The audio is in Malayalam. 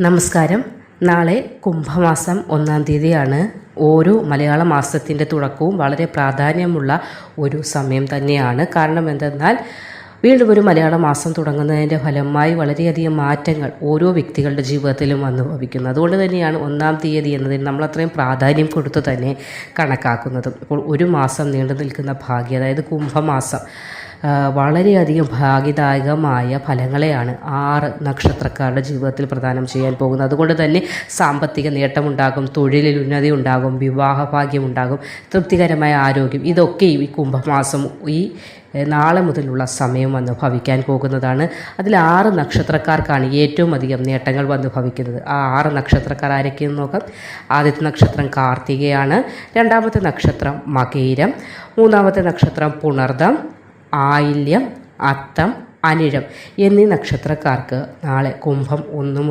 നമസ്കാരം. നാളെ കുംഭമാസം 1-ാം തീയതിയാണ്. ഓരോ മലയാള മാസത്തിൻ്റെ തുടക്കവും വളരെ പ്രാധാന്യമുള്ള ഒരു സമയം തന്നെയാണ്. കാരണം എന്തെന്നാൽ വീണ്ടും ഒരു മലയാള മാസം തുടങ്ങുന്നതിൻ്റെ ഫലമായി വളരെയധികം മാറ്റങ്ങൾ ഓരോ വ്യക്തികളുടെ ജീവിതത്തിലും അനുഭവിക്കുന്നു. അതുകൊണ്ട് തന്നെയാണ് 1-ാം തീയതി എന്നതിന് നമ്മൾ അത്രയും പ്രാധാന്യം കൊടുത്തു തന്നെ കണക്കാക്കുന്നത്. ഇപ്പോൾ ഒരു മാസം നീണ്ടു നിൽക്കുന്ന ഭാഗ്യം, അതായത് കുംഭമാസം, വളരെയധികം ഭാഗ്യദായകമായ ഫലങ്ങളെയാണ് 6 നക്ഷത്രക്കാരുടെ ജീവിതത്തിൽ പ്രദാനം ചെയ്യാൻ പോകുന്നത്. അതുകൊണ്ട് തന്നെ സാമ്പത്തിക നേട്ടമുണ്ടാകും, തൊഴിലിൽ ഉന്നതി ഉണ്ടാകും, വിവാഹഭാഗ്യമുണ്ടാകും, തൃപ്തികരമായ ആരോഗ്യം, ഇതൊക്കെ ഈ കുംഭമാസം ഈ നാളെ മുതലുള്ള സമയം വന്ന് ഭവിക്കാൻ പോകുന്നതാണ്. അതിൽ 6 നക്ഷത്രക്കാർക്കാണ് ഏറ്റവും അധികം നേട്ടങ്ങൾ വന്ന് ഭവിക്കുന്നത്. ആ 6 നക്ഷത്രക്കാർ ആരൊക്കെയെന്ന് നോക്കാം. ആദ്യത്തെ നക്ഷത്രം കാർത്തികയാണ്, രണ്ടാമത്തെ നക്ഷത്രം മകയിരം, മൂന്നാമത്തെ നക്ഷത്രം പുണർദം, ആയില്യം, അത്തം, അനിഴം എന്നീ നക്ഷത്രക്കാർക്ക് നാളെ കുംഭം 1